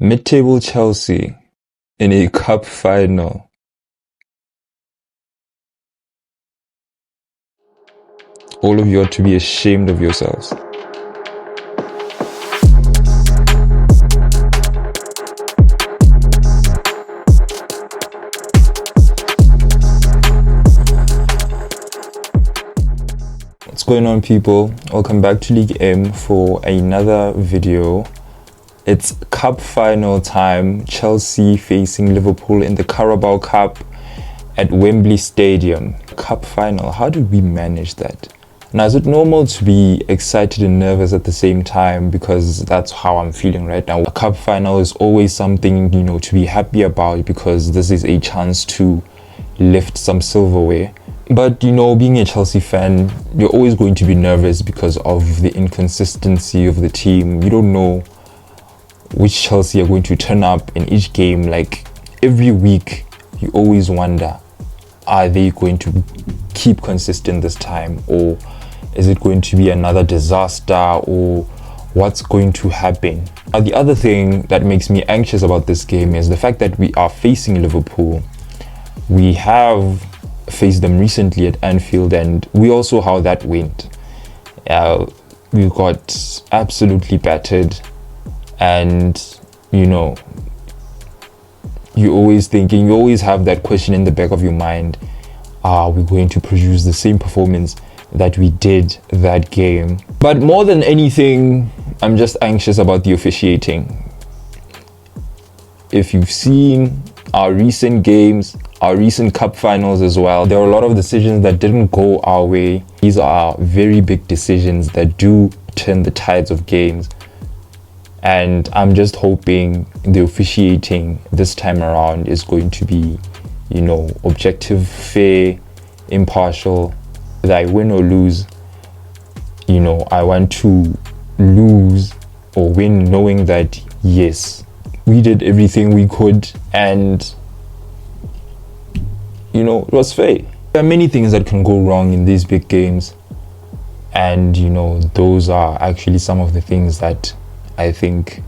Mid-table Chelsea in a cup final. All of you ought to be ashamed of yourselves. What's going on, people? Welcome back to League M for another video. It's cup final time. Chelsea facing Liverpool in the Carabao Cup at Wembley Stadium. Cup final, how did we manage that? Now, is it normal to be excited and nervous at the same time? Because that's how I'm feeling right now. A cup final is always something, to be happy about, because this is a chance to lift some silverware. But, being a Chelsea fan, you're always going to be nervous because of the inconsistency of the team. You don't know which Chelsea are going to turn up in each game. Like, every week, you always wonder, are they going to keep consistent this time? Or is it going to be another disaster? Or what's going to happen? Now, the other thing that makes me anxious about this game is the fact that we are facing Liverpool. We have faced them recently at Anfield, and we all saw how that went. We got absolutely battered, and you always have that question in the back of your mind: are we going to produce the same performance that we did that game? But more than anything, I'm just anxious about the officiating. If you've seen our recent games, our recent cup finals as well, there are a lot of decisions that didn't go our way. These are very big decisions that do turn the tides of games. And I'm just hoping the officiating this time around is going to be, objective, fair, impartial. Whether I win or lose, I want to lose or win knowing that, yes, we did everything we could, and it was fair. There are many things that can go wrong in these big games, and those are actually some of the things that I think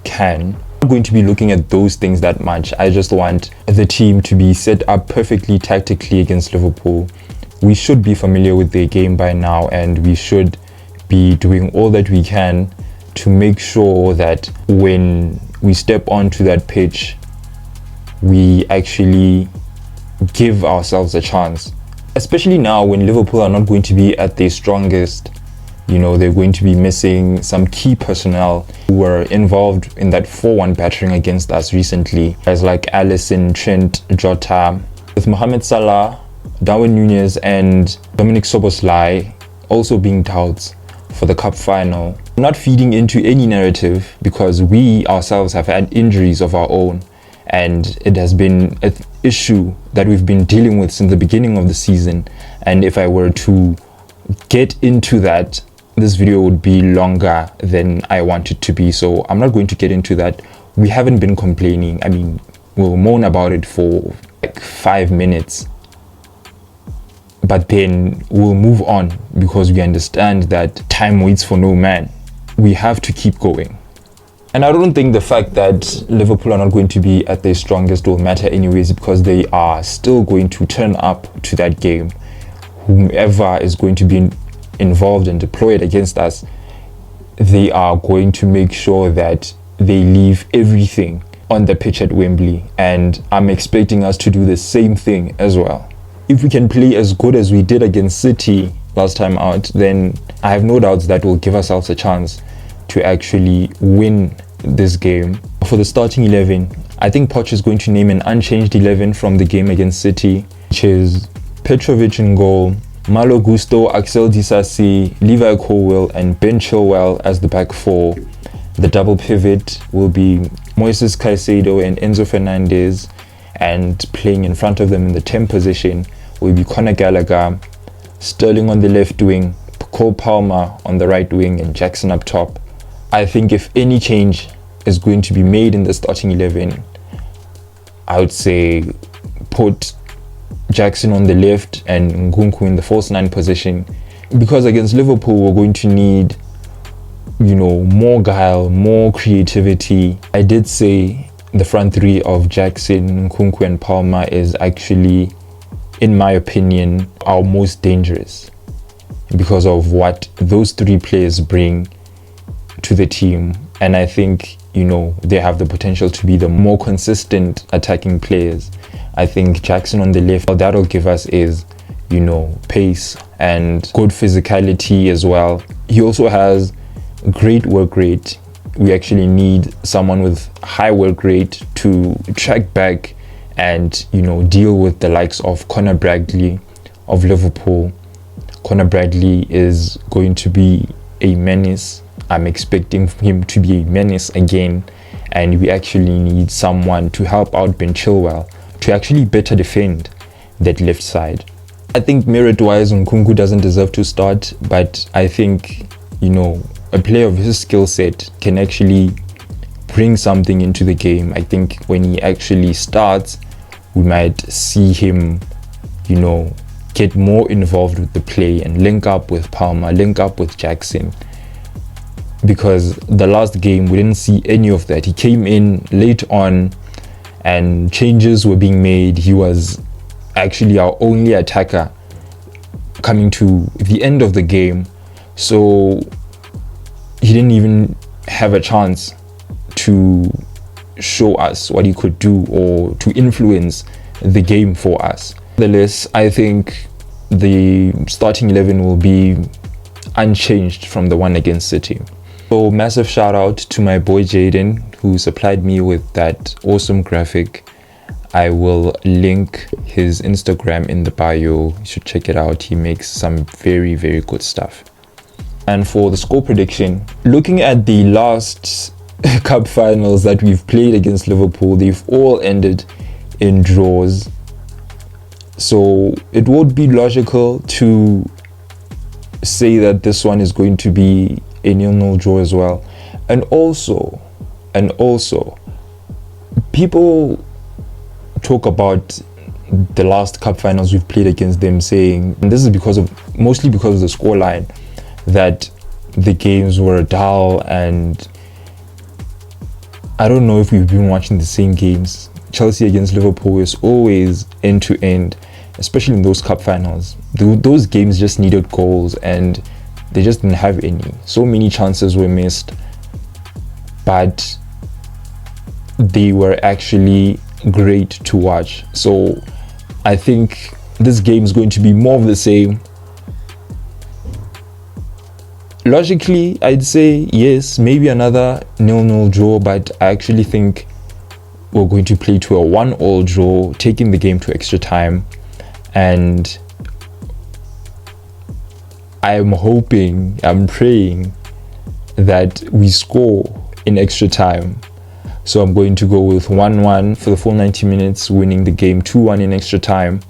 can. I'm not going to be looking at those things that much. I just want the team to be set up perfectly tactically against Liverpool. We should be familiar with their game by now, and we should be doing all that we can to make sure that when we step onto that pitch, we actually give ourselves a chance. Especially now when Liverpool are not going to be at their strongest. They're going to be missing some key personnel who were involved in that 4-1 battering against us recently. Guys like Alisson, Trent, Jota, with Mohamed Salah, Darwin Núñez and Dominic Szoboszlai also being doubts for the cup final. I'm not feeding into any narrative because we ourselves have had injuries of our own, and it has been an issue that we've been dealing with since the beginning of the season. And if I were to get into that, this video would be longer than I want it to be, so I'm not going to get into that. We haven't been complaining. I mean, we'll moan about it for like 5 minutes, but then we'll move on because we understand that time waits for no man. We have to keep going. And I don't think the fact that Liverpool are not going to be at their strongest will matter anyways, because they are still going to turn up to that game. Whomever is going to be involved and deployed against us, they are going to make sure that they leave everything on the pitch at Wembley. And I'm expecting us to do the same thing as well. If we can play as good as we did against City last time out, then I have no doubts that we'll give ourselves a chance to actually win this game. For the starting 11, I think Poch is going to name an unchanged 11 from the game against City, which is Petrovic in goal, Malo Gusto, Axel Disasi, Levi Colwill and Ben Chilwell as the back four. The double pivot will be Moises Caicedo and Enzo Fernandez, and playing in front of them in the 10 position will be Conor Gallagher, Sterling on the left wing, Cole Palmer on the right wing, and Jackson up top. I think if any change is going to be made in the starting 11, I would say put Jackson on the left and Nkunku in the false 9 position, because against Liverpool we're going to need more guile, more creativity. I did say the front three of Jackson, Nkunku and Palmer is actually, in my opinion, our most dangerous because of what those three players bring to the team. And I think, they have the potential to be the more consistent attacking players. I think Jackson on the left, all that'll give us is, pace and good physicality as well. He also has great work rate. We actually need someone with high work rate to track back and, deal with the likes of Conor Bradley of Liverpool. Conor Bradley is going to be a menace. I'm expecting him to be a menace again, and we actually need someone to help out Ben Chilwell to actually better defend that left side. I think merit-wise, Nkunku doesn't deserve to start, but I think, a player of his skill set can actually bring something into the game. I think when he actually starts, we might see him, get more involved with the play and link up with Palmer, link up with Jackson. Because the last game, we didn't see any of that. He came in late on and changes were being made. He was actually our only attacker coming to the end of the game. So he didn't even have a chance to show us what he could do or to influence the game for us. Nevertheless, I think the starting 11 will be unchanged from the one against City. So massive shout out to my boy Jayden, who supplied me with that awesome graphic. I will link his Instagram in the bio. You should check it out. He makes some very, very good stuff. And for the score prediction, looking at the last cup finals that we've played against Liverpool, they've all ended in draws. So it would be logical to say that this one is going to be a 0-0 draw as well. And also, people talk about the last cup finals we've played against them, saying, and this is mostly because of the scoreline, that the games were dull, and I don't know if we've been watching the same games. Chelsea against Liverpool is always end to end, especially in those cup finals. Those games just needed goals and they just didn't have any. So many chances were missed, but they were actually great to watch. So I think this game is going to be more of the same. Logically, I'd say yes, maybe another 0-0 draw, but I actually think we're going to play to a 1-1 draw, taking the game to extra time. And I'm praying that we score in extra time. So I'm going to go with 1-1 for the full 90 minutes, winning the game 2-1 in extra time.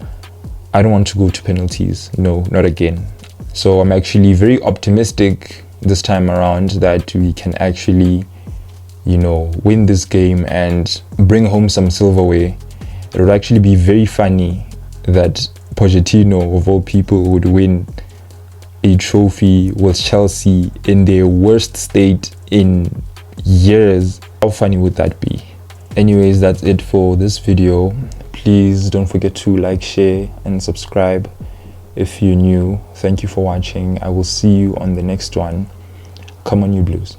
I don't want to go to penalties. No, not again. So I'm actually very optimistic this time around that we can actually, win this game and bring home some silverware. It would actually be very funny that Pochettino, of all people, would win a trophy with Chelsea in their worst state in years. How funny would that be? Anyways, that's it for this video. Please don't forget to like, share and subscribe if you're new. Thank you for watching. I will see you on the next one. Come on, you Blues.